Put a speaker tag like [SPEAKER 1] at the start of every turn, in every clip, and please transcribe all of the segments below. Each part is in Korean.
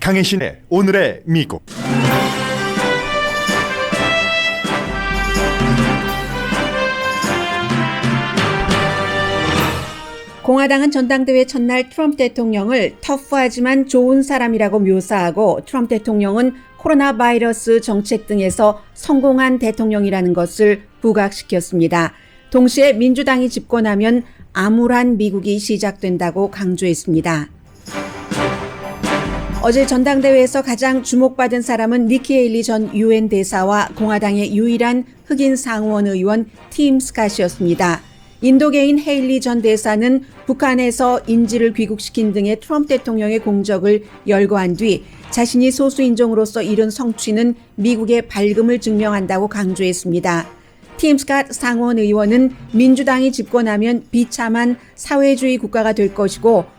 [SPEAKER 1] 강혜신의 오늘의 미국.
[SPEAKER 2] 공화당은 전당대회 첫날 트럼프 대통령을 터프하지만 좋은 사람이라고 묘사하고 트럼프 대통령은 코로나 바이러스 정책 등에서 성공한 대통령이라는 것을 부각시켰습니다. 동시에 민주당이 집권하면 암울한 미국이 시작된다고 강조했습니다. 어제 전당대회에서 가장 주목받은 사람은 니키 헤일리 전 유엔 대사와 공화당의 유일한 흑인 상원 의원 팀 스캇이었습니다. 인도계인 헤일리 전 대사는 북한에서 인질을 귀국시킨 등의 트럼프 대통령의 공적을 열거한 뒤 자신이 소수인종으로서 이룬 성취는 미국의 밝음을 증명한다고 강조했습니다. 팀 스캇 상원 의원은 민주당이 집권하면 비참한 사회주의 국가가 될 것이고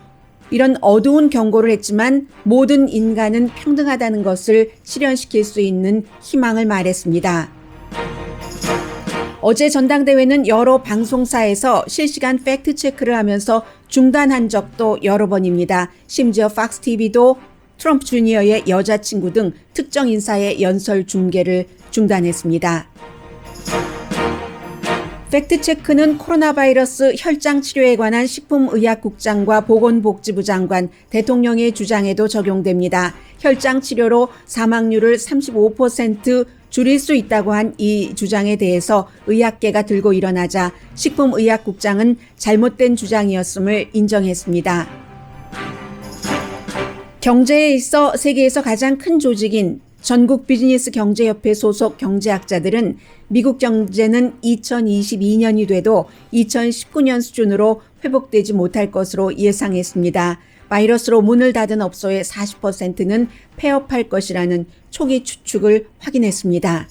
[SPEAKER 2] 이런 어두운 경고를 했지만 모든 인간은 평등하다는 것을 실현시킬 수 있는 희망을 말했습니다. 어제 전당대회는 여러 방송사에서 실시간 팩트체크를 하면서 중단한 적도 여러 번입니다. 심지어 팍스TV도 트럼프 주니어의 여자친구 등 특정 인사의 연설 중계를 중단했습니다. 팩트체크는 코로나 바이러스 혈장 치료에 관한 식품의약국장과 보건복지부 장관, 대통령의 주장에도 적용됩니다. 혈장 치료로 사망률을 35% 줄일 수 있다고 한 이 주장에 대해서 의학계가 들고 일어나자 식품의약국장은 잘못된 주장이었음을 인정했습니다. 경제에 있어 세계에서 가장 큰 조직인 전국 비즈니스 경제협회 소속 경제학자들은 미국 경제는 2022년이 돼도 2019년 수준으로 회복되지 못할 것으로 예상했습니다. 바이러스로 문을 닫은 업소의 40%는 폐업할 것이라는 초기 추측을 확인했습니다.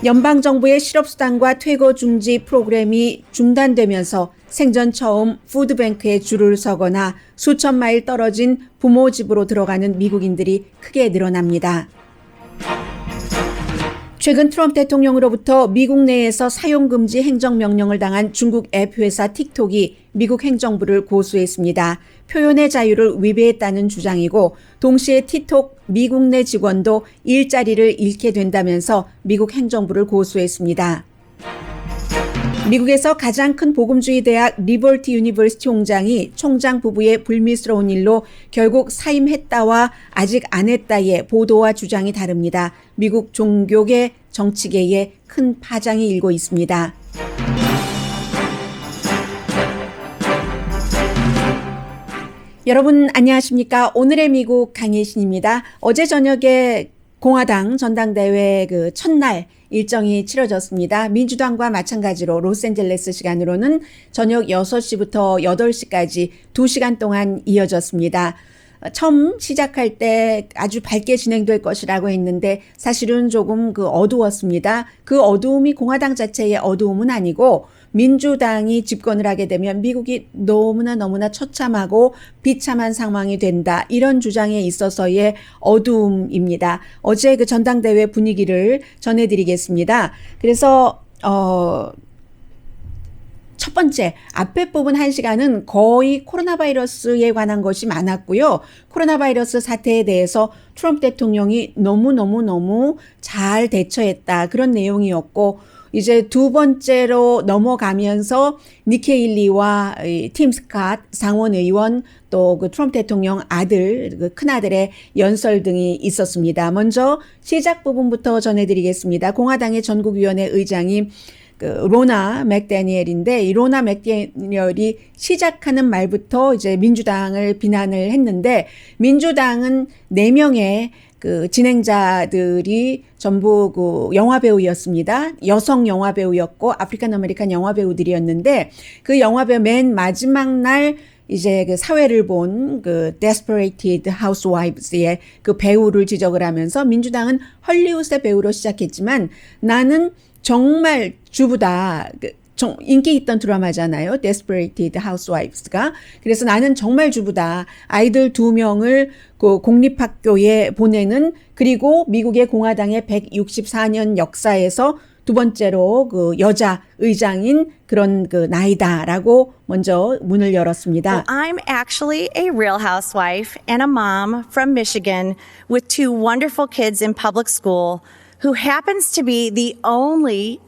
[SPEAKER 2] 연방정부의 실업수당과 퇴거중지 프로그램이 중단되면서 생전 처음 푸드뱅크에 줄을 서거나 수천 마일 떨어진 부모 집으로 들어가는 미국인들이 크게 늘어납니다. 최근 트럼프 대통령으로부터 미국 내에서 사용금지 행정명령을 당한 중국 앱 회사 틱톡이 미국 행정부를 고소했습니다. 표현의 자유를 위배했다는 주장이고 동시에 틱톡 미국 내 직원도 일자리를 잃게 된다면서 미국 행정부를 고소했습니다. 미국에서 가장 큰 복음주의 대학 리버티 유니버시티 총장이 총장 부부의 불미스러운 일로 결국 사임했다와 아직 안 했다의 보도와 주장이 다릅니다. 미국 종교계 정치계에 큰 파장이 일고 있습니다. 여러분 안녕하십니까? 오늘의 미국 강혜신입니다. 어제 저녁에 공화당 전당대회 그 첫날 일정이 치러졌습니다. 민주당과 마찬가지로 로스앤젤레스 시간으로는 저녁 6시부터 8시까지 2시간 동안 이어졌습니다. 처음 시작할 때 아주 밝게 진행될 것이라고 했는데 사실은 조금 어두웠습니다. 그 어두움이 공화당 자체의 어두움은 아니고 민주당이 집권을 하게 되면 미국이 너무나 처참하고 비참한 상황이 된다. 이런 주장에 있어서의 어두움입니다. 어제 그 전당대회 분위기를 전해드리겠습니다. 그래서 첫 번째, 앞에 뽑은 1시간은 거의 코로나 바이러스에 관한 것이 많았고요. 코로나 바이러스 사태에 대해서 트럼프 대통령이 너무 잘 대처했다. 그런 내용이었고 이제 두 번째로 넘어가면서 니키 헤일리와 팀 스캇 상원 의원 또 그 트럼프 대통령 아들, 그 큰아들의 연설 등이 있었습니다. 먼저 시작 부분부터 전해드리겠습니다. 공화당의 전국위원회 의장이 로나 맥데니엘인데 이 로나 맥데니엘이 시작하는 말부터 이제 민주당을 비난을 했는데 민주당은 4명의 그 진행자들이 전부 영화 배우였습니다. 여성 영화 배우였고 아프리칸 아메리칸 영화 배우들이었는데 그 영화 배우 맨 마지막 날 이제 그 사회를 본 Desperate Housewives의 그 배우를 지적을 하면서 민주당은 헐리우드의 배우로 시작했지만 나는 정말 주부다. 인기 있던 드라마잖아요. Desperate Housewives가. 그래서 나는 정말 주부다. 아이들 2명을 공립학교에 보내는 그리고 미국의 공화당의 164년 역사에서 두 번째로 그 여자 의장인 그런 그 나이다라고 먼저 문을 열었습니다.
[SPEAKER 3] I'm actually a real housewife and a mom from Michigan with two wonderful kids in public school who happens to be the only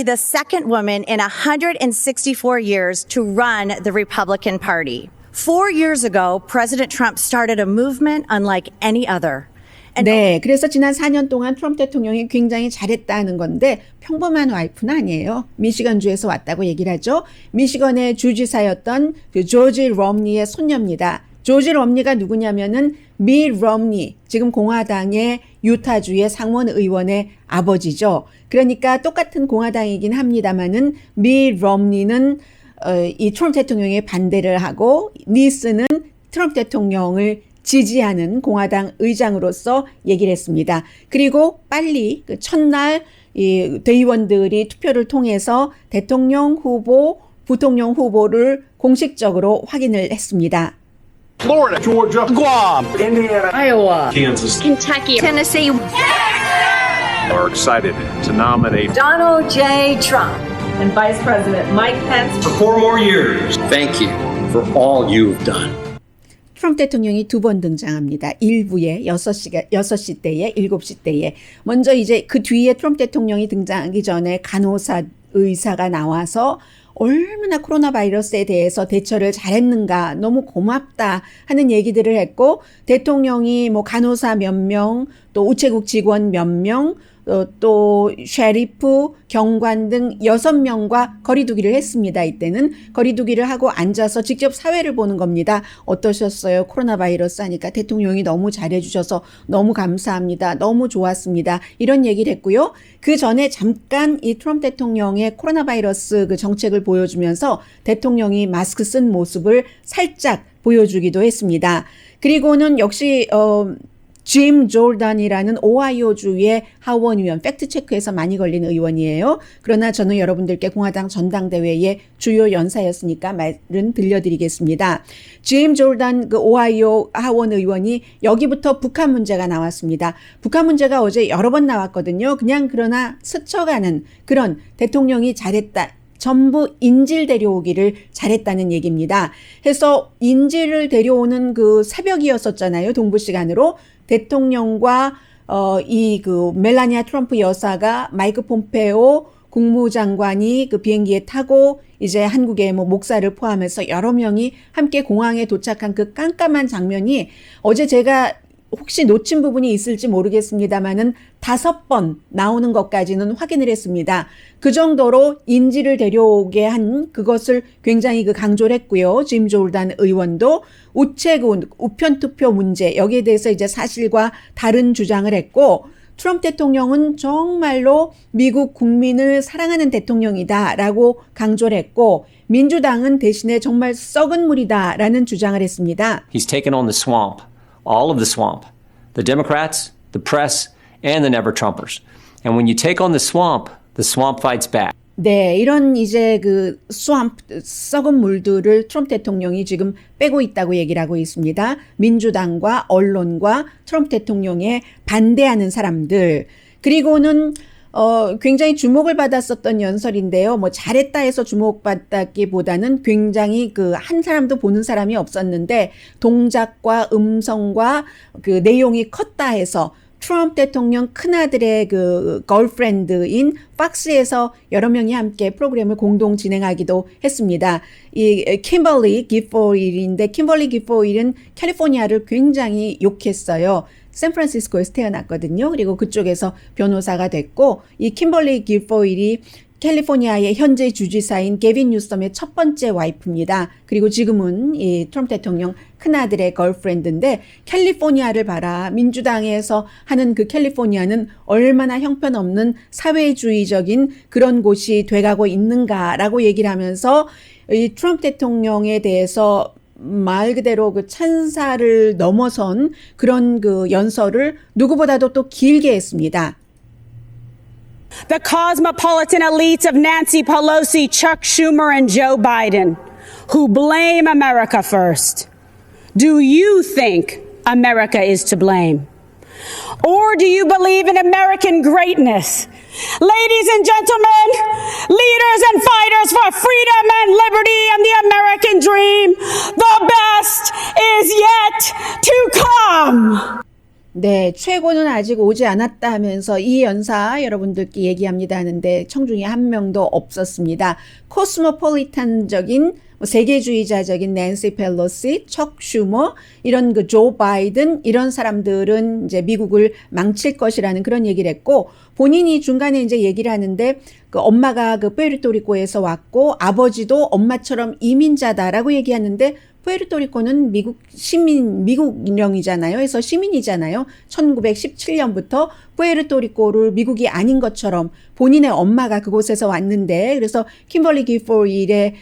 [SPEAKER 3] the second woman in 164 years to run the Republican Party. 4 years ago, President Trump started a movement unlike any other.
[SPEAKER 2] 네, 그래서 지난 4년 동안 트럼프 대통령이 굉장히 잘했다는 건데 평범한 와이프는 아니에요. 미시건주에서 왔다고 얘기를 하죠. 미시건의 주지사였던 그 조지 럼니의 손녀입니다. 조지 럼니가 누구냐면은 미 럼니, 지금 공화당의 유타주의 상원 의원의 아버지죠. 그러니까 똑같은 공화당이긴 합니다만은 미 럼니는 이 트럼프 대통령에 반대를 하고 니스는 트럼프 대통령을 지지하는 공화당 의장으로서 얘기를 했습니다. 그리고 빨리 그 첫날 이 대의원들이 투표를 통해서 대통령 후보, 부통령 후보를 공식적으로 확인을 했습니다.
[SPEAKER 1] Florida, Georgia, Guam,
[SPEAKER 4] Indiana, Iowa,
[SPEAKER 5] Kansas,
[SPEAKER 3] Kentucky, Tennessee,
[SPEAKER 5] are excited to nominate
[SPEAKER 6] Donald J. Trump and Vice President Mike Pence
[SPEAKER 4] for 4 more years.
[SPEAKER 7] Thank you for all you've done.
[SPEAKER 2] 트럼프 대통령이 두 번 등장합니다. 1부에 6시 때에 7시 때에. 먼저 이제 그 뒤에 트럼프 대통령이 등장하기 전에 간호사 의사가 나와서 얼마나 코로나 바이러스에 대해서 대처를 잘했는가, 너무 고맙다 하는 얘기들을 했고, 대통령이 뭐 간호사 몇 명, 또 우체국 직원 몇 명, 또 셰리프, 경관 등 6명과 거리두기를 했습니다. 이때는 거리두기를 하고 앉아서 직접 사회를 보는 겁니다. 어떠셨어요? 코로나 바이러스 하니까 대통령이 너무 잘해주셔서 너무 감사합니다. 너무 좋았습니다. 이런 얘기를 했고요. 그 전에 잠깐 이 트럼프 대통령의 코로나 바이러스 그 정책을 보여주면서 대통령이 마스크 쓴 모습을 살짝 보여주기도 했습니다. 그리고는 역시 짐 조던이라는 오하이오주의 하원 의원, 팩트체크에서 많이 걸린 의원이에요. 그러나 저는 여러분들께 공화당 전당대회의 주요 연사였으니까 말은 들려드리겠습니다. 짐 조던 그 오하이오 하원 의원이 여기부터 북한 문제가 나왔습니다. 북한 문제가 어제 여러 번 나왔거든요. 그냥 그러나 스쳐가는 그런 대통령이 잘했다. 전부 인질 데려오기를 잘했다는 얘기입니다. 해서 인질을 데려오는 그 새벽이었었잖아요. 동부 시간으로. 대통령과 이 그 멜라니아 트럼프 여사가 마이크 폼페오 국무장관이 그 비행기에 타고 이제 한국의 뭐 목사를 포함해서 여러 명이 함께 공항에 도착한 그 깜깜한 장면이 어제 제가 혹시 놓친 부분이 있을지 모르겠습니다만은 5번 나오는 것까지는 확인을 했습니다. 그 정도로 인질을 데려오게 한 그것을 굉장히 그 강조를 했고요. 짐 조던 의원도 우체국 우편 투표 문제 여기에 대해서 이제 사실과 다른 주장을 했고 트럼프 대통령은 정말로 미국 국민을 사랑하는 대통령이다라고 강조를 했고 민주당은 대신에 정말 썩은 물이다라는 주장을 했습니다.
[SPEAKER 7] He's taken on the swamp, all of the swamp, the Democrats, the press, and the never-Trumpers. And when you take on the swamp fights back.
[SPEAKER 2] 네, 이런 이제 그 썩은 물들을 트럼프 대통령이 지금 빼고 있다고 얘기를 하고 있습니다. 민주당과 언론과 트럼프 대통령에 반대하는 사람들. 그리고는 굉장히 주목을 받았었던 연설인데요. 뭐 잘했다 해서 주목받았기보다는 굉장히 그 한 사람도 보는 사람이 없었는데 동작과 음성과 그 내용이 컸다 해서 트럼프 대통령 큰아들의 그 걸프렌드인 팍스에서 여러 명이 함께 프로그램을 공동 진행하기도 했습니다. 이 kimberly gifford인데 kimberly gifford은 캘리포니아를 굉장히 욕했어요. 샌프란시스코에서 태어났거든요. 그리고 그쪽에서 변호사가 됐고 이 kimberly gifford이 캘리포니아의 현재 주지사인 게빈 뉴섬의 첫 번째 와이프입니다. 그리고 지금은 이 트럼프 대통령 큰아들의 걸프렌드인데 캘리포니아를 봐라. 민주당에서 하는 그 캘리포니아는 얼마나 형편없는 사회주의적인 그런 곳이 돼가고 있는가라고 얘기를 하면서 이 트럼프 대통령에 대해서 말 그대로 그 찬사를 넘어선 그런 그 연설을 누구보다도 또 길게 했습니다.
[SPEAKER 8] The cosmopolitan elites of Nancy Pelosi, Chuck Schumer, and Joe Biden, who blame America first. Do you think America is to blame? Or do you believe in American greatness Ladies and gentlemen, leaders and fighters for freedom and liberty and the American dream, the best is yet to come.
[SPEAKER 2] 네, 최고는 아직 오지 않았다 하면서 이 연사 여러분들께 얘기합니다 하는데 청중이 한 명도 없었습니다. 코스모폴리탄적인 세계주의자적인 낸시 펠로시, 척 슈머, 이런 그 조 바이든 이런 사람들은 이제 미국을 망칠 것이라는 그런 얘기를 했고 본인이 중간에 이제 얘기를 하는데 그 엄마가 그 푸에르토리코에서 왔고 아버지도 엄마처럼 이민자다라고 얘기하는데 푸에르토리코는 미국 시민, 미국령이잖아요. 그래서 시민이잖아요. 1917년부터 푸에르토리코를 미국이 아닌 것처럼 본인의 엄마가 그곳에서 왔는데 그래서 킴벌리 기포일의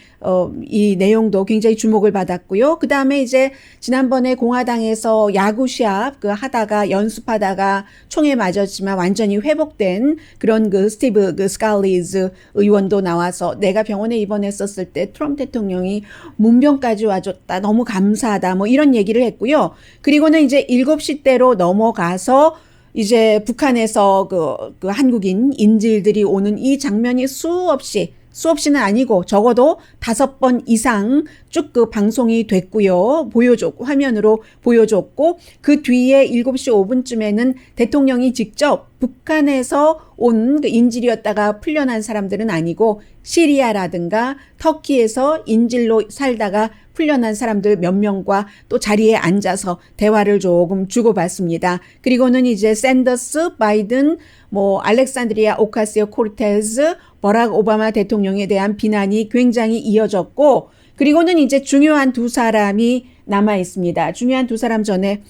[SPEAKER 2] 이 내용도 굉장히 주목을 받았고요. 그 다음에 이제 지난번에 공화당에서 야구 시합 그 하다가 연습하다가 총에 맞았지만 완전히 회복된 그런 그 스티브 그 스칼리즈 의원도 나와서 내가 병원에 입원했었을 때 트럼프 대통령이 문병까지 와줬다. 너무 감사하다. 뭐 이런 얘기를 했고요. 그리고는 이제 7시 대로 넘어가서 이제 북한에서 그 한국인 인질들이 오는 이 장면이 수없이는 아니고 적어도 5번 이상 쭉 그 방송이 됐고요. 화면으로 보여줬고 그 뒤에 7시 5분쯤에는 대통령이 직접 북한에서 온 그 인질이었다가 풀려난 사람들은 아니고 시리아라든가 터키에서 인질로 살다가 풀려난 사람들 몇 명과 또 자리에 앉아서 대화를 조금 주고받습니다. 그리고는 이제 샌더스, 바이든, 뭐 알렉산드리아 오카시오 코르테즈, 버락 오바마 대통령에 대한 비난이 굉장히 이어졌고 그리고는 이제 중요한 두 사람이 남아 있습니다. 중요한 두 사람 전에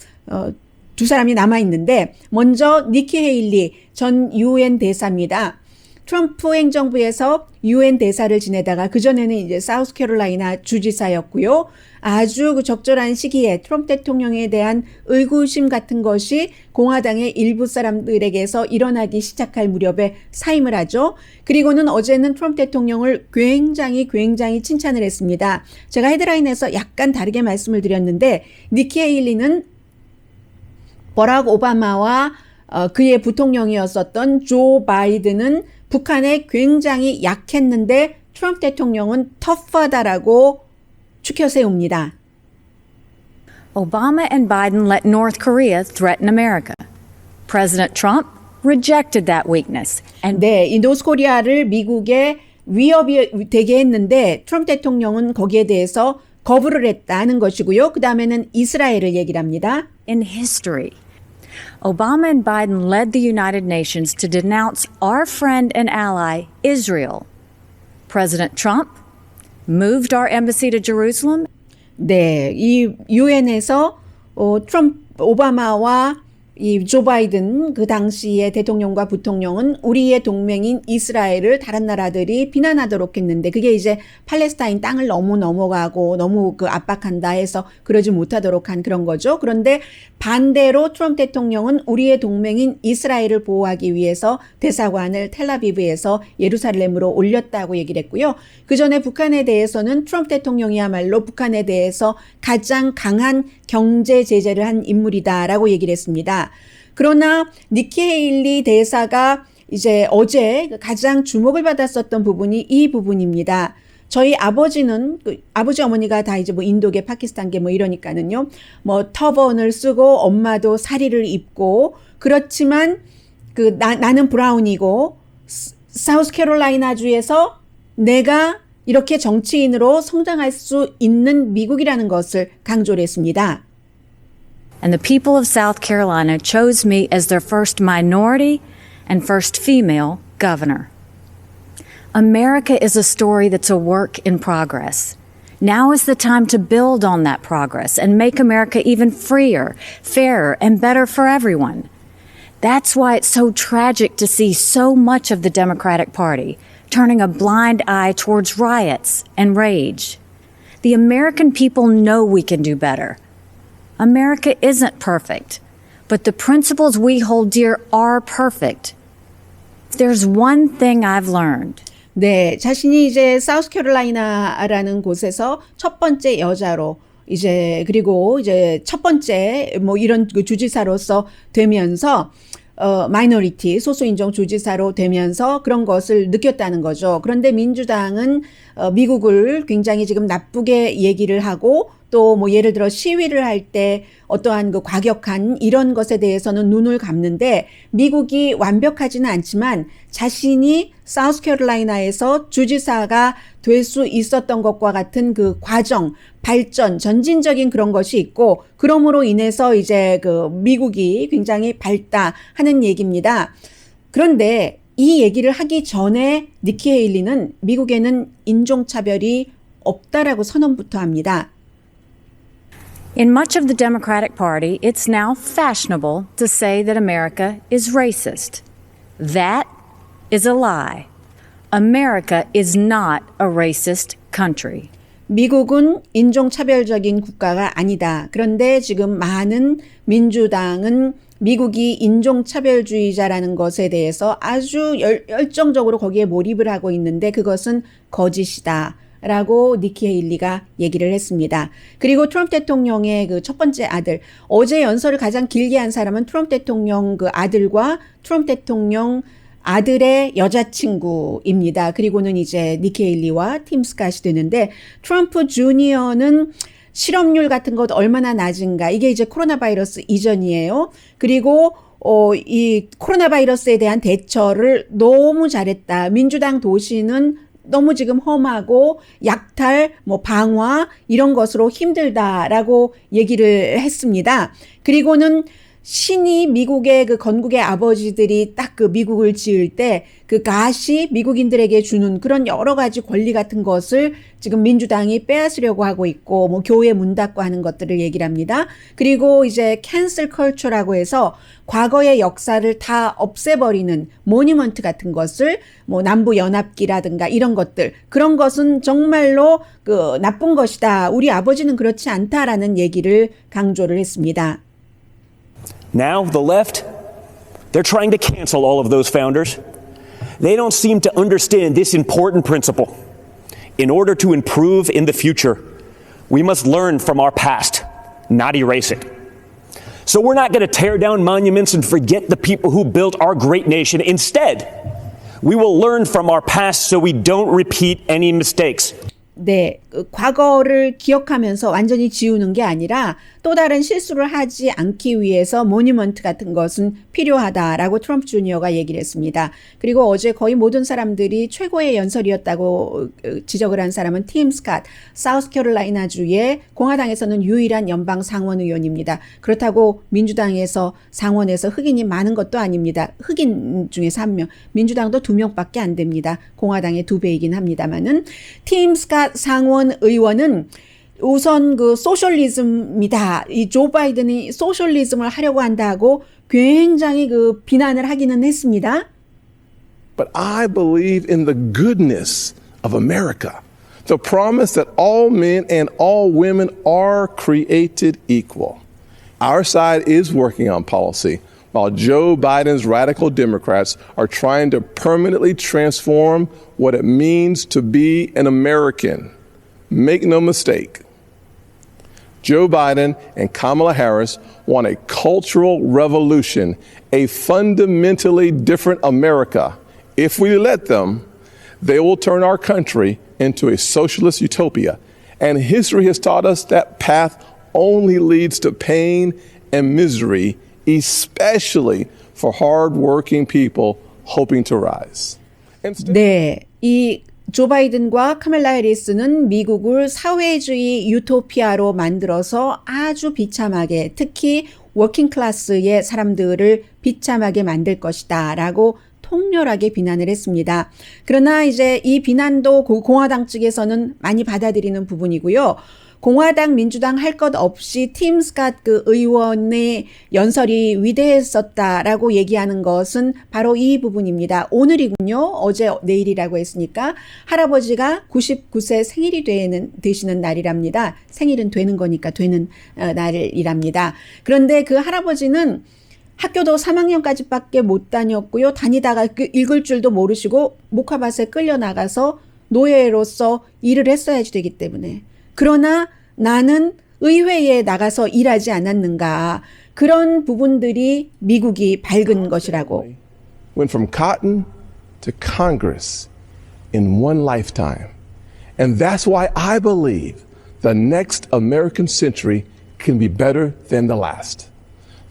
[SPEAKER 2] 두 사람이 남아 있는데 먼저 니키 헤일리 전 유엔 대사입니다. 트럼프 행정부에서 유엔 대사를 지내다가 그전에는 이제 사우스캐롤라이나 주지사였고요. 아주 그 적절한 시기에 트럼프 대통령에 대한 의구심 같은 것이 공화당의 일부 사람들에게서 일어나기 시작할 무렵에 사임을 하죠. 그리고는 어제는 트럼프 대통령을 굉장히 칭찬을 했습니다. 제가 헤드라인에서 약간 다르게 말씀을 드렸는데 니키 헤일리는 버락 오바마와 그의 부통령이었었던 조 바이든은 북한에 굉장히 약했는데 트럼프 대통령은 터프하다라고 추켜 세웁니다.
[SPEAKER 9] Obama and Biden let North Korea threaten America. President Trump rejected that weakness.
[SPEAKER 2] 네, 이 노스코리아를 미국의 위협이 되게 했는데 트럼프 대통령은 거기에 대해서 거부를 했다는 것이고요. 그 다음에는 이스라엘을 얘기를 합니다.
[SPEAKER 9] In history, Obama and Biden led the United Nations to denounce our friend and ally, Israel. President Trump moved our embassy to Jerusalem.
[SPEAKER 2] 네, 이 유엔에서 오바마와 이 조 바이든 그 당시의 대통령과 부통령은 우리의 동맹인 이스라엘을 다른 나라들이 비난하도록 했는데 그게 이제 팔레스타인 땅을 너무 넘어가고 너무 그 압박한다 해서 그러지 못하도록 한 그런 거죠. 그런데 반대로 트럼프 대통령은 우리의 동맹인 이스라엘을 보호하기 위해서 대사관을 텔아비브에서 예루살렘으로 올렸다고 얘기를 했고요. 그 전에 북한에 대해서는 트럼프 대통령이야말로 북한에 대해서 가장 강한 경제 제재를 한 인물이다라고 얘기를 했습니다. 그러나 니키 헤일리 대사가 이제 어제 가장 주목을 받았었던 부분이 이 부분입니다. 저희 아버지는 아버지 어머니가 다 이제 뭐 인도계 파키스탄계 뭐 이러니까는요. 뭐 터번을 쓰고 엄마도 사리를 입고 그렇지만 나는 브라운이고 사우스캐롤라이나주에서 내가 이렇게 정치인으로 성장할 수 있는 미국이라는 것을 강조를 했습니다.
[SPEAKER 9] And the people of South Carolina chose me as their first minority and first female governor. America is a story that's a work in progress. Now is the time to build on that progress and make America even freer, fairer, and better for everyone. That's why it's so tragic to see so much of the Democratic Party turning a blind eye towards riots and rage. The American people know we can do better. America isn't perfect, but the principles we hold dear are perfect. There's one thing I've learned.
[SPEAKER 2] 네, 자신이 이제 사우스캐롤라이나라는 곳에서 첫 번째 여자로 그리고 이제 첫 번째 뭐 이런 그 주지사로서 되면서 마이너리티 소수인종 주지사로 되면서 그런 것을 느꼈다는 거죠. 그런데 민주당은 미국을 굉장히 지금 나쁘게 얘기를 하고 또 뭐 예를 들어 시위를 할 때 어떠한 그 과격한 이런 것에 대해서는 눈을 감는데 미국이 완벽하지는 않지만 자신이 사우스캐롤라이나에서 주지사가 될 수 있었던 것과 같은 그 과정, 발전, 전진적인 그런 것이 있고 그러므로 인해서 이제 그 미국이 굉장히 밝다 하는 얘기입니다. 그런데 이 얘기를 하기 전에 니키 헤일리는 미국에는 인종차별이 없다라고 선언부터 합니다.
[SPEAKER 9] In much of the Democratic Party, it's now fashionable to say that America is racist. That is a lie. America is not a racist country.
[SPEAKER 2] 미국은 인종차별적인 국가가 아니다. 그런데 지금 많은 민주당은 미국이 인종차별주의자라는 것에 대해서 아주 열정적으로 거기에 몰입을 하고 있는데 그것은 거짓이다. 라고 니키 헤일리가 얘기를 했습니다. 그리고 트럼프 대통령의 그 첫 번째 아들, 어제 연설을 가장 길게 한 사람은 트럼프 대통령 그 아들과 트럼프 대통령 아들의 여자친구입니다. 그리고는 이제 니키 헤일리와 팀 스캇이 되는데 트럼프 주니어는 실업률 같은 것 얼마나 낮은가. 이게 이제 코로나 바이러스 이전이에요. 그리고 이 코로나 바이러스에 대한 대처를 너무 잘했다. 민주당 도시는 너무 지금 험하고 약탈, 뭐 방화 이런 것으로 힘들다라고 얘기를 했습니다. 그리고는 신이 미국의 그 건국의 아버지들이 딱 그 미국을 지을 때 그 가시 미국인들에게 주는 그런 여러 가지 권리 같은 것을 지금 민주당이 빼앗으려고 하고 있고 뭐 교회 문 닫고 하는 것들을 얘기를 합니다. 그리고 이제 캔슬 컬처라고 해서 과거의 역사를 다 없애버리는 모니먼트 같은 것을 뭐 남부 연합기라든가 이런 것들 그런 것은 정말로 그 나쁜 것이다. 우리 아버지는 그렇지 않다라는 얘기를 강조를 했습니다.
[SPEAKER 10] Now, the left, they're trying to cancel all of those founders. They don't seem to understand this important principle. In order to improve in the future, we must learn from our past, not erase it. So we're not going to tear down monuments and forget the people who built our great nation. Instead, we will learn from our past so we don't repeat any mistakes.
[SPEAKER 2] 네, 과거를 기억하면서 완전히 지우는 게 아니라 또 다른 실수를 하지 않기 위해서 모니먼트 같은 것은 필요하다라고 트럼프 주니어가 얘기를 했습니다. 그리고 어제 거의 모든 사람들이 최고의 연설이었다고 지적을 한 사람은 팀 스캇, 사우스캐롤라이나주의 공화당에서는 유일한 연방 상원 의원입니다. 그렇다고 민주당에서 상원에서 흑인이 많은 것도 아닙니다. 흑인 중에서 1명, 민주당도 2명밖에 안 됩니다. 공화당의 2배이긴 합니다만은 팀 스캇 상원 의원은 우선 그 소셜리즘이다. 이 조 바이든이 소셜리즘을 하려고 한다고 굉장히 그 비난을 하기는 했습니다.
[SPEAKER 1] But I believe in the goodness of America. The promise that all men and all women are created equal. Our side is working on policy, while Joe Biden's radical Democrats are trying to permanently transform what it means to be an American. Make no mistake, Joe Biden and Kamala Harris want a cultural revolution, a fundamentally different America. If we let them, they will turn our country into a socialist utopia. And history has taught us that path only leads to pain and misery, especially for hard-working people hoping to rise.
[SPEAKER 2] 네, 이 조 바이든과 카멜라 해리스는 미국을 사회주의 유토피아로 만들어서 아주 비참하게 특히 워킹 클래스의 사람들을 비참하게 만들 것이다 라고 통렬하게 비난을 했습니다. 그러나 이제 이 비난도 공화당 측에서는 많이 받아들이는 부분이고요. 공화당, 민주당 할 것 없이 팀 스캇 그 의원의 연설이 위대했었다라고 얘기하는 것은 바로 이 부분입니다. 오늘이군요. 어제 내일이라고 했으니까 할아버지가 99세 생일이 되시는 날이랍니다. 생일은 되는 거니까 되는 날이랍니다. 그런데 그 할아버지는 학교도 3학년까지밖에 못 다녔고요. 다니다가 읽을 줄도 모르시고 목화밭에 끌려나가서 노예로서 일을 했어야지 되기 때문에. 그러나 나는 의회에 나가서 일하지 않았는가. 그런 부분들이 미국이 밝은 것이라고.
[SPEAKER 1] Went from cotton to Congress in one lifetime. And that's why I believe the next American century can be better than the last.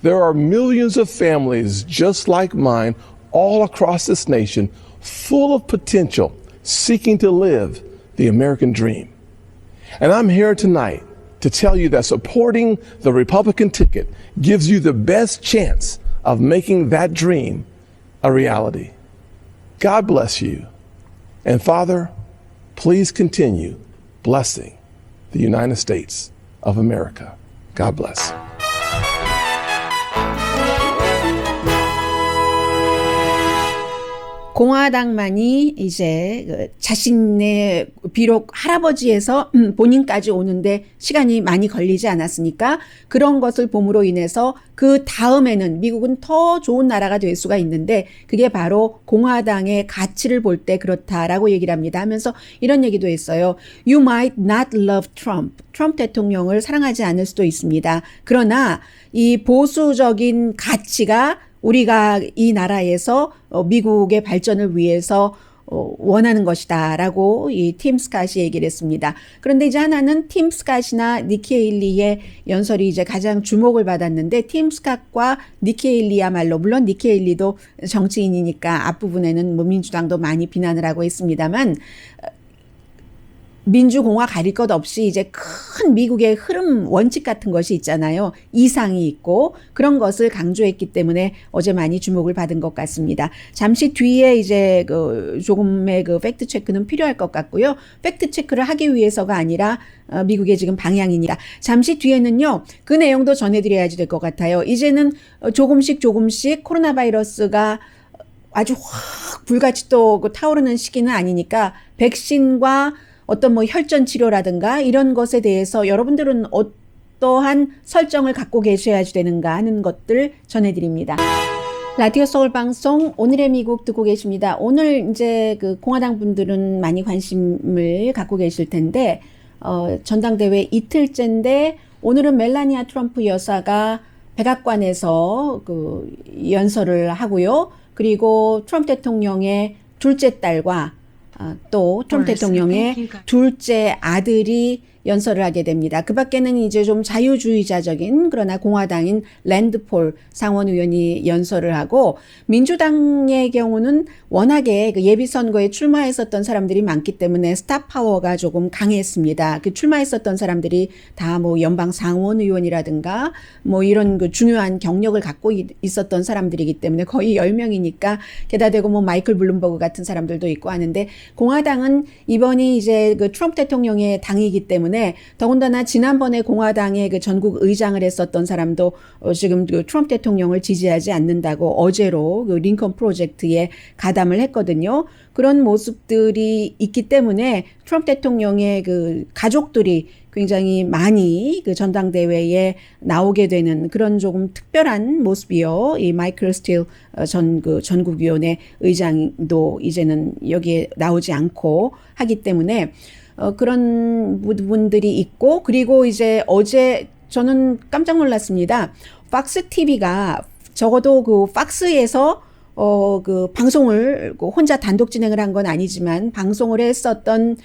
[SPEAKER 1] There are millions of families just like mine all across this nation, full of potential, seeking to live the American dream. And I'm here tonight to tell you that supporting the Republican ticket gives you the best chance of making that dream a reality. God bless you. And Father, please continue blessing the United States of America. God bless.
[SPEAKER 2] 공화당만이 이제 자신의 비록 할아버지에서 본인까지 오는데 시간이 많이 걸리지 않았으니까 그런 것을 봄으로 인해서 그 다음에는 미국은 더 좋은 나라가 될 수가 있는데 그게 바로 공화당의 가치를 볼 때 그렇다라고 얘기를 합니다. 하면서 이런 얘기도 했어요. You might not love Trump. 트럼프 대통령을 사랑하지 않을 수도 있습니다. 그러나 이 보수적인 가치가 우리가 이 나라에서 미국의 발전을 위해서 원하는 것이다 라고 이 팀 스캇이 얘기를 했습니다. 그런데 이제 하나는 팀 스캇이나 니키 헤일리의 연설이 이제 가장 주목을 받았는데 팀 스캇과 니키 헤일리야말로 물론 니키 헤일리도 정치인이니까 앞부분에는 뭐 민주당도 많이 비난을 하고 있습니다만 민주공화 가릴 것 없이 이제 큰 미국의 흐름 원칙 같은 것이 있잖아요. 이상이 있고 그런 것을 강조했기 때문에 어제 많이 주목을 받은 것 같습니다. 잠시 뒤에 이제 조금의 팩트 체크는 필요할 것 같고요. 팩트 체크를 하기 위해서가 아니라 미국의 지금 방향이니까 잠시 뒤에는요. 그 내용도 전해드려야지 될 것 같아요. 이제는 조금씩 코로나 바이러스가 아주 확 불같이 또 타오르는 시기는 아니니까 백신과 어떤 뭐 혈전 치료라든가 이런 것에 대해서 여러분들은 어떠한 설정을 갖고 계셔야지 되는가 하는 것들 전해드립니다. 라디오 서울 방송 오늘의 미국 듣고 계십니다. 오늘 이제 공화당 분들은 많이 관심을 갖고 계실 텐데 전당대회 이틀째인데 오늘은 멜라니아 트럼프 여사가 백악관에서 연설을 하고요. 그리고 트럼프 대통령의 둘째 딸과 또 트럼프 대통령의 둘째 아들이 연설을 하게 됩니다. 그 밖에는 이제 좀 자유주의자적인 그러나 공화당인 랜드폴 상원의원이 연설을 하고 민주당의 경우는 워낙에 예비선거에 출마했었던 사람들이 많기 때문에 스타 파워가 조금 강했습니다. 출마했었던 사람들이 다 뭐 연방 상원의원이라든가 뭐 이런 중요한 경력을 갖고 있었던 사람들이기 때문에 거의 10명이니까 게다 대고 뭐 마이클 블룸버그 같은 사람들도 있고 하는데 공화당은 이번이 이제 트럼프 대통령의 당이기 때문에 더군다나 지난번에 공화당의 전국 의장을 했었던 사람도 지금 트럼프 대통령을 지지하지 않는다고 어제로 링컨 프로젝트에 가담을 했거든요. 그런 모습들이 있기 때문에 트럼프 대통령의 가족들이 굉장히 많이 전당대회에 나오게 되는 그런 조금 특별한 모습이요. 이 마이클 스틸 전국위원회 의장도 이제는 여기에 나오지 않고 하기 때문에 그런 부분들이 있고 그리고 이제 어제 저는 깜짝 놀랐습니다. 박스 TV가 적어도 박스에서 방송을 혼자 단독 진행을 한 건 아니지만 방송을 했었던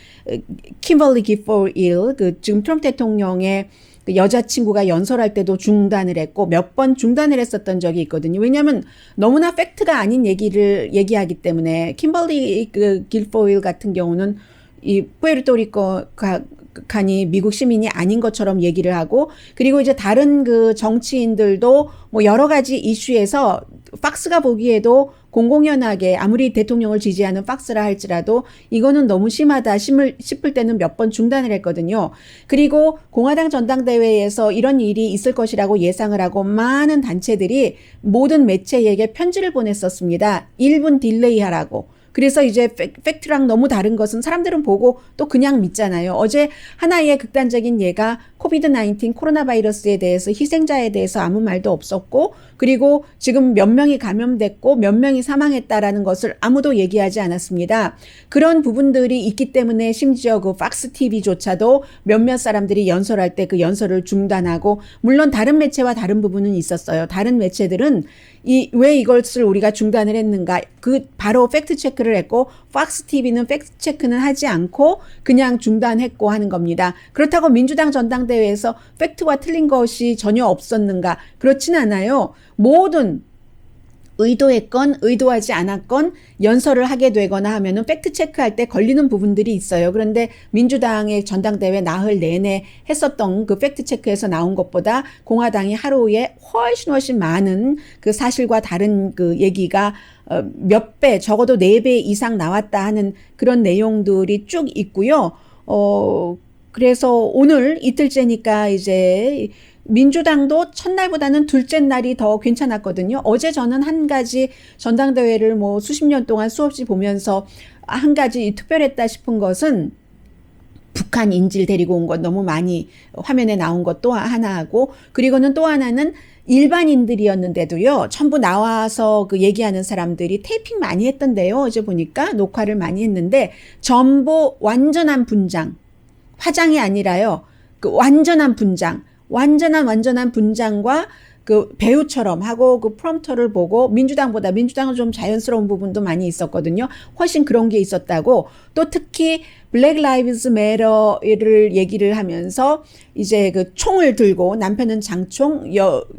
[SPEAKER 2] 킴벌리 기포일 지금 트럼프 대통령의 여자친구가 연설할 때도 중단을 했고 몇 번 중단을 했었던 적이 있거든요. 왜냐하면 너무나 팩트가 아닌 얘기를 얘기하기 때문에 킴벌리 길포일 같은 경우는 이 푸에르토리코칸이 미국 시민이 아닌 것처럼 얘기를 하고 그리고 이제 다른 정치인들도 뭐 여러 가지 이슈에서 팍스가 보기에도 공공연하게 아무리 대통령을 지지하는 팍스라 할지라도 이거는 너무 심하다 싶을 때는 몇 번 중단을 했거든요. 그리고 공화당 전당대회에서 이런 일이 있을 것이라고 예상을 하고 많은 단체들이 모든 매체에게 편지를 보냈었습니다. 1분 딜레이 하라고. 그래서 이제 팩트랑 너무 다른 것은 사람들은 보고 또 그냥 믿잖아요. 어제 하나의 극단적인 예가 코비드-19 코로나 바이러스에 대해서 희생자에 대해서 아무 말도 없었고, 그리고 지금 몇 명이 감염됐고 몇 명이 사망했다라는 것을 아무도 얘기하지 않았습니다. 그런 부분들이 있기 때문에 심지어 그 팍스 TV조차도 몇몇 사람들이 연설할 때 그 연설을 중단하고, 물론 다른 매체와 다른 부분은 있었어요. 다른 매체들은 왜 이것을 우리가 중단을 했는가, 그 바로 팩트 체크를 했고, 팍스 TV는 팩트 체크는 하지 않고 그냥 중단했고 하는 겁니다. 그렇다고 민주당 전당대회에서 팩트와 틀린 것이 전혀 없었는가? 그렇진 않아요. 모든 의도했건 의도하지 않았건 연설을 하게 되거나 하면은 팩트 체크할 때 걸리는 부분들이 있어요. 그런데 민주당의 전당대회 나흘 내내 했었던 그 팩트 체크에서 나온 것보다 공화당이 하루에 훨씬 많은 그 사실과 다른 그 얘기가 몇 배, 적어도 4배 이상 나왔다 하는 그런 내용들이 쭉 있고요. 그래서 오늘 이틀째니까 이제 민주당도 첫날보다는 둘째 날이 더 괜찮았거든요. 어제 저는 한 가지 전당대회를 뭐 수십 년 동안 수없이 보면서 한 가지 특별했다 싶은 것은 북한 인질 데리고 온 것 너무 많이 화면에 나온 것도 하나하고, 그리고는 또 하나는 일반인들이었는데도요, 전부 나와서 그 얘기하는 사람들이 테이핑 많이 했던데요. 어제 보니까 녹화를 많이 했는데 전부 완전한 분장, 화장이 아니라요. 그 완전한 분장. 완전한 분장과 그 배우처럼 하고 그 프롬프터를 보고, 민주당은 좀 자연스러운 부분도 많이 있었거든요. 훨씬 그런 게 있었다고. 또 특히 블랙 라이브즈 매터를 얘기를 하면서 이제 그 총을 들고, 남편은 장총,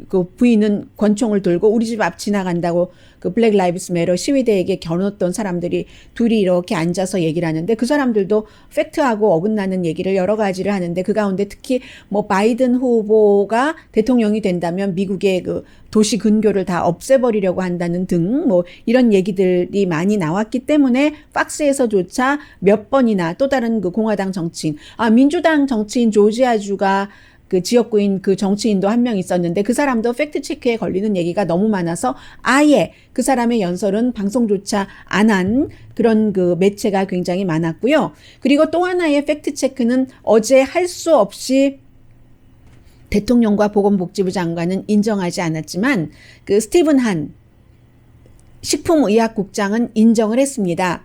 [SPEAKER 2] 그 부인은 권총을 들고 우리 집 앞 지나간다고 그 블랙 라이브즈 매터 시위대에게 겨눴던 사람들이 둘이 이렇게 앉아서 얘기를 하는데, 그 사람들도 팩트하고 어긋나는 얘기를 여러 가지를 하는데, 그 가운데 특히 뭐 바이든 후보가 대통령이 된다면 미국의 그 도시 근교를 다 없애버리려고 한다는 등 뭐 이런 얘기들이 많이 나왔기 때문에 팍스에서조차 몇 번이나 또 다른 그 공화당 정치인, 민주당 정치인 조지아주가 그 지역구인 그 정치인도 한 명 있었는데, 그 사람도 팩트체크에 걸리는 얘기가 너무 많아서 아예 그 사람의 연설은 방송조차 안 한 그런 그 매체가 굉장히 많았고요. 그리고 또 하나의 팩트체크는 어제 할 수 없이 대통령과 보건복지부 장관은 인정하지 않았지만 그 스티븐 한 식품의약국장은 인정을 했습니다.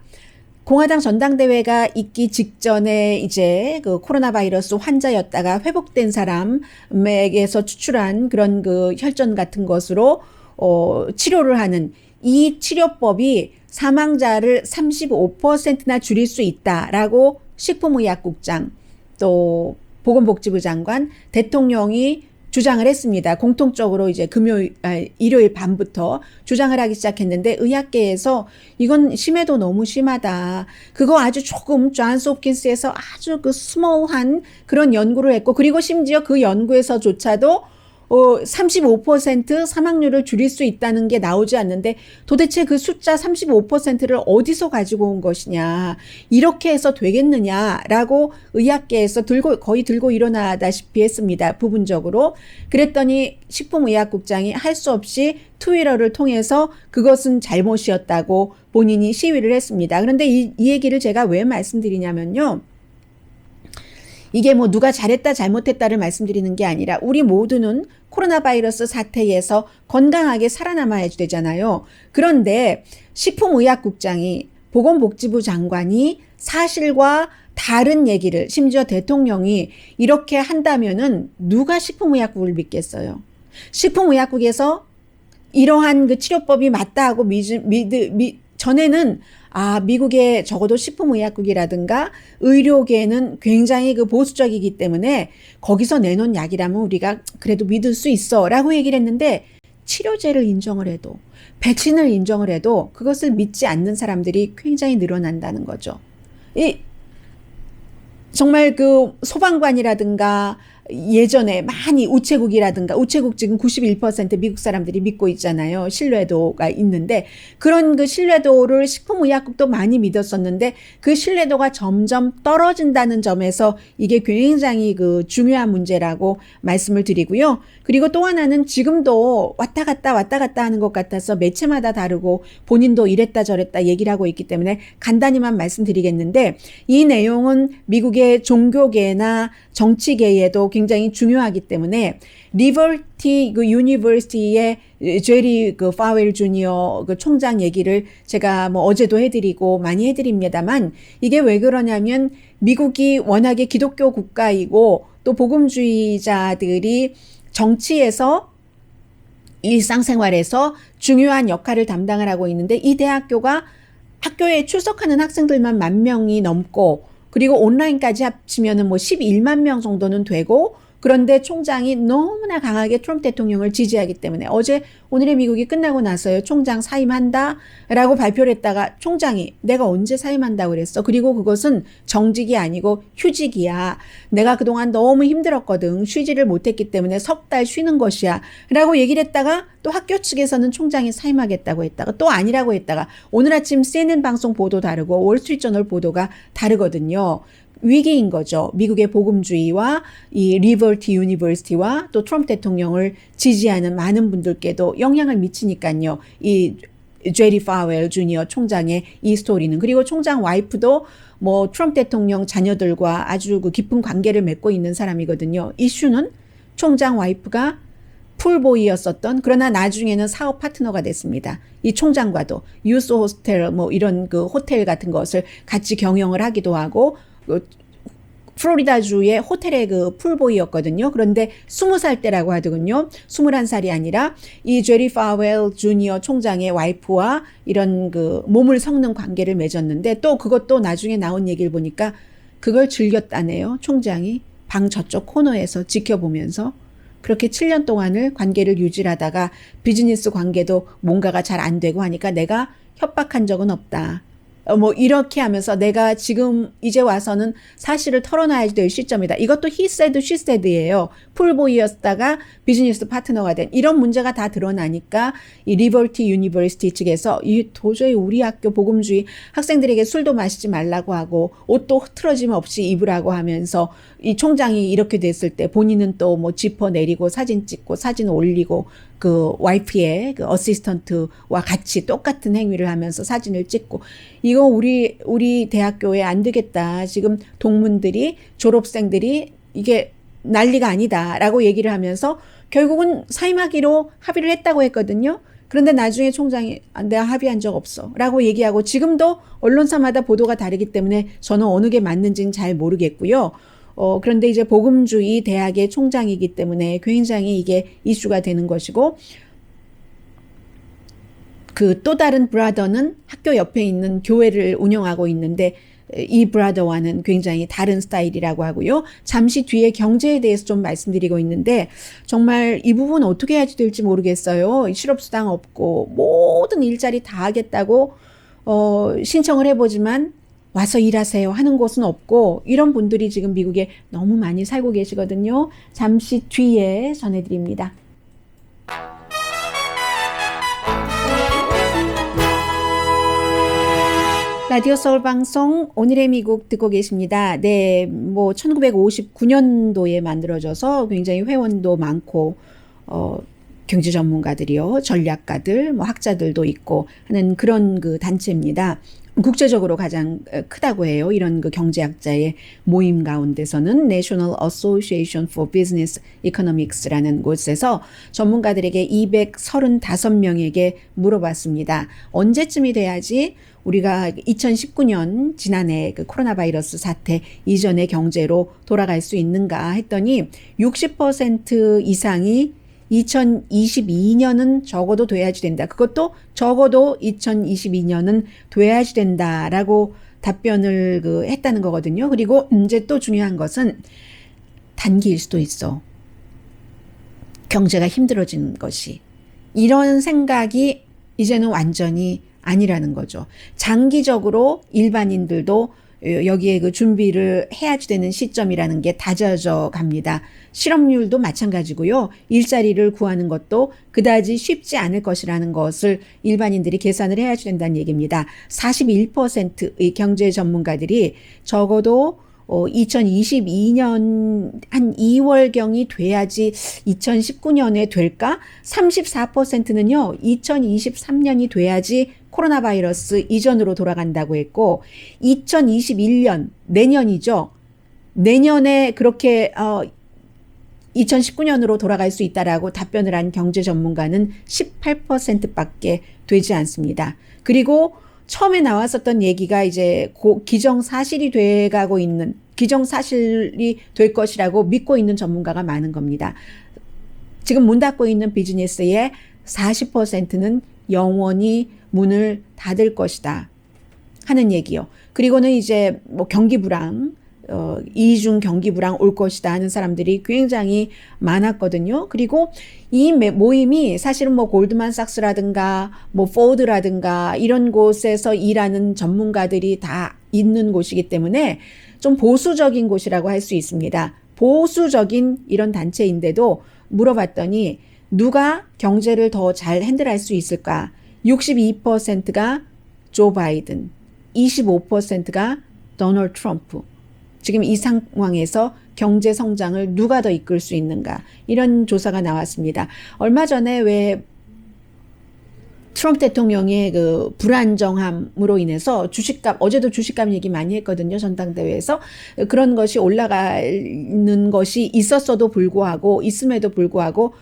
[SPEAKER 2] 공화당 전당대회가 있기 직전에 이제 그 코로나 바이러스 환자였다가 회복된 사람에게서 추출한 그런 그 혈전 같은 것으로 치료를 하는 이 치료법이 사망자를 35%나 줄일 수 있다라고 식품의약국장, 또 보건복지부 장관, 대통령이 주장을 했습니다. 공통적으로 이제 일요일 밤부터 주장을 하기 시작했는데, 의학계에서 이건 심해도 너무 심하다. 그거 아주 조금 존스 홉킨스에서 아주 그 스몰한 그런 연구를 했고, 그리고 심지어 그 연구에서조차도 35% 사망률을 줄일 수 있다는 게 나오지 않는데, 도대체 그 숫자 35%를 어디서 가지고 온 것이냐, 이렇게 해서 되겠느냐라고 의학계에서 거의 들고 일어나다시피 했습니다. 부분적으로. 그랬더니 식품의약국장이 할 수 없이 트위터를 통해서 그것은 잘못이었다고 본인이 시위를 했습니다. 그런데 이 얘기를 제가 왜 말씀드리냐면요, 이게 뭐 누가 잘했다 잘못했다를 말씀드리는 게 아니라, 우리 모두는 코로나 바이러스 사태에서 건강하게 살아남아야 되잖아요. 그런데 식품의약국장이, 보건복지부 장관이 사실과 다른 얘기를, 심지어 대통령이 이렇게 한다면은 누가 식품의약국을 믿겠어요? 식품의약국에서 이러한 그 치료법이 맞다 하고 전에는 미국의 적어도 식품의약국이라든가 의료계는 굉장히 그 보수적이기 때문에 거기서 내놓은 약이라면 우리가 그래도 믿을 수 있어 라고 얘기를 했는데, 치료제를 인정을 해도, 백신을 인정을 해도 그것을 믿지 않는 사람들이 굉장히 늘어난다는 거죠. 정말 그 소방관이라든가 예전에 많이 우체국이라든가 우체국 지금 91% 미국 사람들이 믿고 있잖아요. 신뢰도가 있는데 그런 그 신뢰도를 식품의약국도 많이 믿었었는데 그 신뢰도가 점점 떨어진다는 점에서 이게 굉장히 그 중요한 문제라고 말씀을 드리고요. 그리고 또 하나는 지금도 왔다 갔다 하는 것 같아서 매체마다 다르고 본인도 이랬다 저랬다 얘기를 하고 있기 때문에 간단히만 말씀드리겠는데 이 내용은 미국의 종교계나 정치계에도 굉장히 중요하기 때문에 리버티 그 유니버시티의 제리 그 파웰 주니어 그 총장 얘기를 제가 뭐 어제도 해드리고 많이 해드립니다만 이게 왜 그러냐면 미국이 워낙에 기독교 국가이고 또 복음주의자들이 정치에서 일상생활에서 중요한 역할을 담당을 하고 있는데 이 대학교가 학교에 출석하는 학생들만 10,000명이 넘고 그리고 온라인까지 합치면은 뭐 11만 명 정도는 되고 그런데 총장이 너무나 강하게 트럼프 대통령을 지지하기 때문에 어제 오늘의 미국이 끝나고 나서요. 총장 사임한다라고 발표를 했다가 총장이 내가 언제 사임한다고 그랬어. 그리고 그것은 정직이 아니고 휴직이야. 내가 그동안 너무 힘들었거든. 쉬지를 못했기 때문에 석 달 쉬는 것이야. 라고 얘기를 했다가 또 학교 측에서는 총장이 사임하겠다고 했다가 또 아니라고 했다가 오늘 아침 CNN 방송 보도 다르고 월스트리트저널 보도가 다르거든요. 위기인 거죠. 미국의 복음주의와 이 리버티 유니버시티와 또 트럼프 대통령을 지지하는 많은 분들께도 영향을 미치니까요. 이 제리 파웰 주니어 총장의 이 스토리는 그리고 총장 와이프도 뭐 트럼프 대통령 자녀들과 아주 그 깊은 관계를 맺고 있는 사람이거든요. 이슈는 총장 와이프가 풀보이였었던 그러나 나중에는 사업 파트너가 됐습니다. 이 총장과도 유스 호스텔 뭐 이런 그 호텔 같은 것을 같이 경영을 하기도 하고 플로리다주의 호텔의 그 풀보이였거든요. 그런데 20살 때라고 하더군요. 21살이 아니라 이 제리 파웰 주니어 총장의 와이프와 이런 그 몸을 섞는 관계를 맺었는데 또 그것도 나중에 나온 얘기를 보니까 그걸 즐겼다네요. 총장이 방 저쪽 코너에서 지켜보면서 그렇게 7년 동안을 관계를 유지하다가 비즈니스 관계도 뭔가가 잘 안 되고 하니까 내가 협박한 적은 없다. 뭐 이렇게 하면서 내가 지금 이제 와서는 사실을 털어놔야 될 시점이다. 이것도 he said, she said예요. 풀보이였다가 비즈니스 파트너가 된 이런 문제가 다 드러나니까 이 리버티 유니버시티 측에서 이 도저히 우리 학교 복음주의 학생들에게 술도 마시지 말라고 하고 옷도 흐트러짐 없이 입으라고 하면서 이 총장이 이렇게 됐을 때 본인은 또 뭐 지퍼 내리고 사진 찍고 사진 올리고 그 와이프의 그 어시스턴트와 같이 똑같은 행위를 하면서 사진을 찍고 이거 우리 대학교에 안 되겠다. 지금 동문들이 졸업생들이 이게 난리가 아니다라고 얘기를 하면서 결국은 사임하기로 합의를 했다고 했거든요. 그런데 나중에 총장이 내가 합의한 적 없어 라고 얘기하고 지금도 언론사마다 보도가 다르기 때문에 저는 어느 게 맞는지는 잘 모르겠고요. 그런데 이제 복음주의 대학의 총장이기 때문에 굉장히 이게 이슈가 되는 것이고 그 또 다른 브라더는 학교 옆에 있는 교회를 운영하고 있는데 이 브라더와는 굉장히 다른 스타일이라고 하고요. 잠시 뒤에 경제에 대해서 좀 말씀드리고 있는데 정말 이 부분 어떻게 해야 될지 모르겠어요. 실업수당 없고 모든 일자리 다 하겠다고 신청을 해보지만 와서 일하세요 하는 곳은 없고 이런 분들이 지금 미국에 너무 많이 살고 계시거든요. 잠시 뒤에 전해드립니다. 라디오 서울 방송 오늘의 미국 듣고 계십니다. 네, 뭐 1959년도에 만들어져서 굉장히 회원도 많고 경제 전문가들이요, 전략가들, 뭐 학자들도 있고 하는 그런 그 단체입니다. 국제적으로 가장 크다고 해요. 이런 그 경제학자의 모임 가운데서는 National Association for Business Economics라는 곳에서 전문가들에게 235명에게 물어봤습니다. 언제쯤이 돼야지 우리가 2019년 지난해 그 코로나 바이러스 사태 이전의 경제로 돌아갈 수 있는가 했더니 60% 이상이 2022년은 적어도 돼야지 된다. 그것도 적어도 2022년은 돼야지 된다라고 답변을 했다는 거거든요. 그리고 이제 또 중요한 것은 단기일 수도 있어. 경제가 힘들어지는 것이. 이런 생각이 이제는 완전히 아니라는 거죠. 장기적으로 일반인들도 여기에 그 준비를 해야지 되는 시점이라는 게 다져져 갑니다. 실업률도 마찬가지고요. 일자리를 구하는 것도 그다지 쉽지 않을 것이라는 것을 일반인들이 계산을 해야지 된다는 얘기입니다. 41%의 경제 전문가들이 적어도 2022년 한 2월경이 돼야지 2019년에 될까? 34%는요, 2023년이 돼야지 코로나 바이러스 이전으로 돌아간다고 했고, 2021년, 내년이죠. 내년에 그렇게, 2019년으로 돌아갈 수 있다라고 답변을 한 경제 전문가는 18%밖에 되지 않습니다. 그리고 처음에 나왔었던 얘기가 이제 기정사실이 돼가고 있는, 기정사실이 될 것이라고 믿고 있는 전문가가 많은 겁니다. 지금 문 닫고 있는 비즈니스의 40%는 영원히 문을 닫을 것이다 하는 얘기요. 그리고는 이제 뭐 경기 불황, 이중 경기 불황 올 것이다 하는 사람들이 굉장히 많았거든요. 그리고 이 모임이 사실은 뭐 골드만삭스라든가 뭐 포드라든가 이런 곳에서 일하는 전문가들이 다 있는 곳이기 때문에 좀 보수적인 곳이라고 할 수 있습니다. 보수적인 이런 단체인데도 물어봤더니 누가 경제를 더 잘 핸들할 수 있을까? 62%가 조 바이든, 25%가 도널드 트럼프. 지금 이 상황에서 경제 성장을 누가 더 이끌 수 있는가? 이런 조사가 나왔습니다. 얼마 전에 왜 트럼프 대통령의 그 불안정함으로 인해서 주식값, 어제도 주식값 얘기 많이 했거든요. 전당대회에서. 그런 것이 올라가는 것이 있었어도 불구하고, 있음에도 불구하고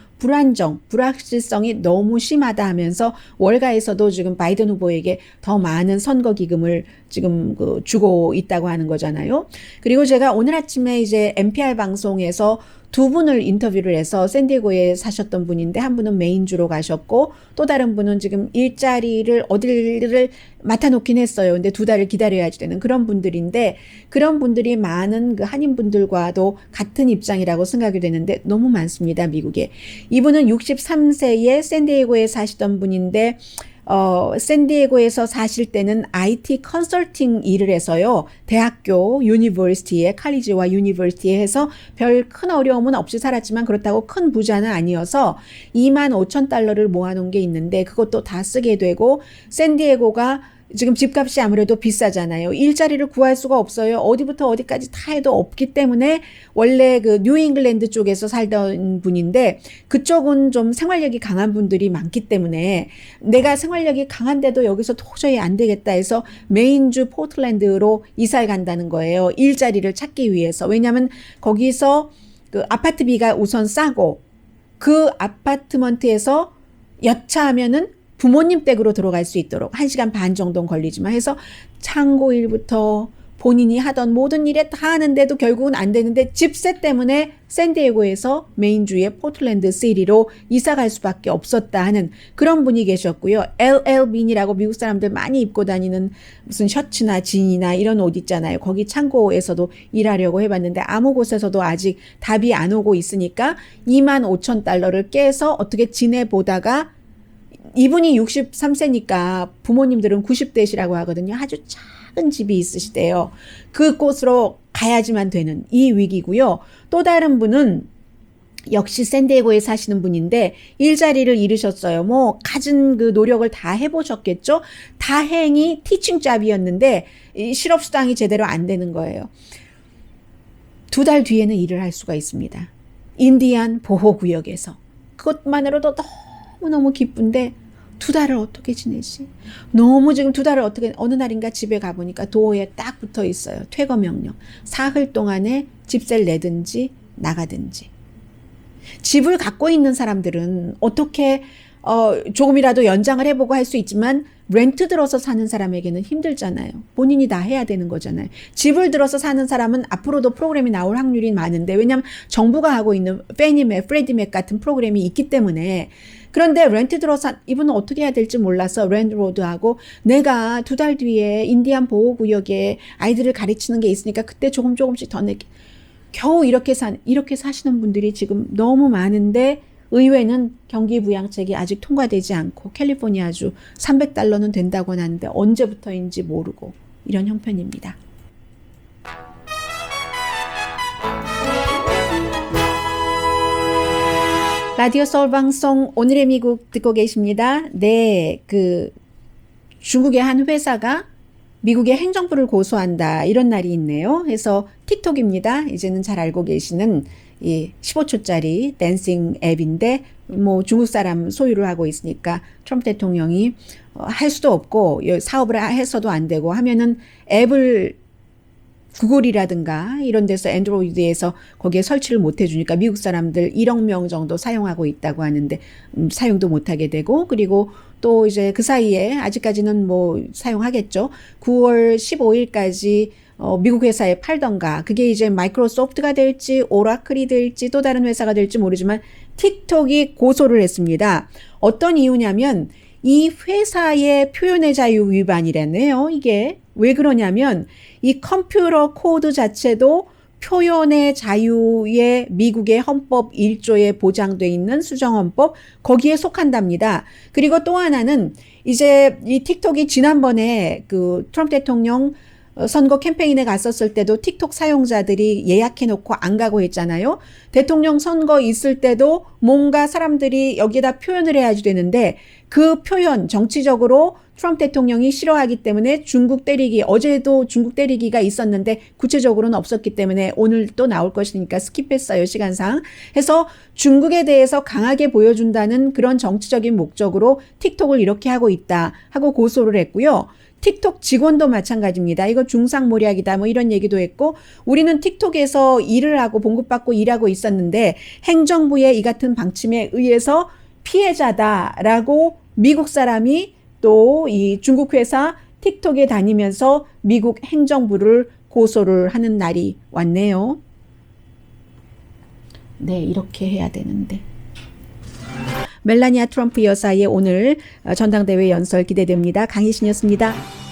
[SPEAKER 2] 불확실성이 너무 심하다 하면서 월가에서도 지금 바이든 후보에게 더 많은 선거 기금을 지금 주고 있다고 하는 거잖아요. 그리고 제가 오늘 아침에 이제 NPR 방송에서 두 분을 인터뷰를 해서 샌디에고에 사셨던 분인데 한 분은 메인주로 가셨고 또 다른 분은 지금 일자리를 어디를 맡아놓긴 했어요. 근데 2달을 기다려야지 되는 그런 분들인데 그런 분들이 많은 그 한인분들과도 같은 입장이라고 생각이 되는데 너무 많습니다. 미국에. 이분은 63세에 샌디에고에 사시던 분인데 샌디에고에서 사실 때는 IT 컨설팅 일을 해서요. 대학교, 유니버시티에, 칼리지와 유니버시티에 해서 별 큰 어려움은 없이 살았지만 그렇다고 큰 부자는 아니어서 25,000달러를 모아놓은 게 있는데 그것도 다 쓰게 되고 샌디에고가 지금 집값이 아무래도 비싸잖아요. 일자리를 구할 수가 없어요. 어디부터 어디까지 다 해도 없기 때문에 원래 그 뉴잉글랜드 쪽에서 살던 분인데 그쪽은 좀 생활력이 강한 분들이 많기 때문에 내가 생활력이 강한데도 여기서 도저히 안 되겠다 해서 메인주 포틀랜드로 이사를 간다는 거예요. 일자리를 찾기 위해서. 왜냐하면 거기서 그 아파트비가 우선 싸고 그 아파트먼트에서 여차하면은 부모님 댁으로 들어갈 수 있도록 1시간 반 정도는 걸리지만 해서 창고 일부터 본인이 하던 모든 일에 다 하는데도 결국은 안 되는데 집세 때문에 샌디에고에서 메인주의 포틀랜드 시티로 이사 갈 수밖에 없었다 하는 그런 분이 계셨고요. LL 빈이라고 미국 사람들 많이 입고 다니는 무슨 셔츠나 진이나 이런 옷 있잖아요. 거기 창고에서도 일하려고 해봤는데 아무 곳에서도 아직 답이 안 오고 있으니까 25,000달러를 깨서 어떻게 지내보다가 이분이 63세니까 부모님들은 90대시라고 하거든요. 아주 작은 집이 있으시대요. 그 곳으로 가야지만 되는 이 위기고요. 또 다른 분은 역시 샌디에고에 사시는 분인데 일자리를 잃으셨어요. 뭐 갖은 그 노력을 다 해보셨겠죠. 다행히 티칭 잡이었는데 실업수당이 제대로 안 되는 거예요. 2달 뒤에는 일을 할 수가 있습니다. 인디안 보호구역에서. 그것만으로도 너무 기쁜데 2달을 어떻게 지내지? 너무 지금 2달을 어떻게 어느 날인가 집에 가보니까 도어에 딱 붙어 있어요. 퇴거 명령. 사흘 동안에 집세를 내든지 나가든지. 집을 갖고 있는 사람들은 어떻게 조금이라도 연장을 해보고 할 수 있지만 렌트 들어서 사는 사람에게는 힘들잖아요. 본인이 다 해야 되는 거잖아요. 집을 들어서 사는 사람은 앞으로도 프로그램이 나올 확률이 많은데 왜냐하면 정부가 하고 있는 페니맥, 프레디맥 같은 프로그램이 있기 때문에 그런데 렌트 들어서 이분은 어떻게 해야 될지 몰라서 랜드로드하고 내가 2달 뒤에 인디안 보호구역에 아이들을 가르치는 게 있으니까 그때 조금씩 더 내게 겨우 이렇게 사시는 분들이 지금 너무 많은데 의회는 경기부양책이 아직 통과되지 않고 캘리포니아주 $300는 된다고 하는데 언제부터인지 모르고 이런 형편입니다. 라디오 서울 방송 오늘의 미국 듣고 계십니다. 네, 중국의 한 회사가 미국의 행정부를 고소한다 이런 날이 있네요. 해서 틱톡입니다. 이제는 잘 알고 계시는 이 15초짜리 댄싱 앱인데 뭐 중국 사람 소유를 하고 있으니까 트럼프 대통령이 할 수도 없고 사업을 해서도 안 되고 하면은 앱을 구글이라든가 이런 데서 안드로이드에서 거기에 설치를 못 해주니까 미국 사람들 1억 명 정도 사용하고 있다고 하는데 사용도 못하게 되고 그리고 또 이제 그 사이에 아직까지는 뭐 사용하겠죠. 9월 15일까지 미국 회사에 팔던가 그게 이제 마이크로소프트가 될지 오라클이 될지 또 다른 회사가 될지 모르지만 틱톡이 고소를 했습니다. 어떤 이유냐면 이 회사의 표현의 자유 위반이라네요. 이게 왜 그러냐면 이 컴퓨터 코드 자체도 표현의 자유의 미국의 헌법 1조에 보장돼 있는 수정헌법 거기에 속한답니다. 그리고 또 하나는 이제 이 틱톡이 지난번에 트럼프 대통령 선거 캠페인에 갔었을 때도 틱톡 사용자들이 예약해놓고 안 가고 했잖아요. 대통령 선거 있을 때도 뭔가 사람들이 여기에다 표현을 해야지 되는데 그 표현 정치적으로 트럼프 대통령이 싫어하기 때문에 중국 때리기 어제도 중국 때리기가 있었는데 구체적으로는 없었기 때문에 오늘 또 나올 것이니까 스킵했어요. 시간상. 해서 중국에 대해서 강하게 보여준다는 그런 정치적인 목적으로 틱톡을 이렇게 하고 있다 하고 고소를 했고요. 틱톡 직원도 마찬가지입니다. 이거 중상모략이다 뭐 이런 얘기도 했고 우리는 틱톡에서 일을 하고 봉급받고 일하고 있었는데 행정부의 이 같은 방침에 의해서 피해자다라고 미국 사람이 또 이 중국 회사 틱톡에 다니면서 미국 행정부를 고소를 하는 날이 왔네요. 네, 이렇게 해야 되는데. 멜라니아 트럼프 여사의 오늘 전당대회 연설 기대됩니다. 강희신이었습니다.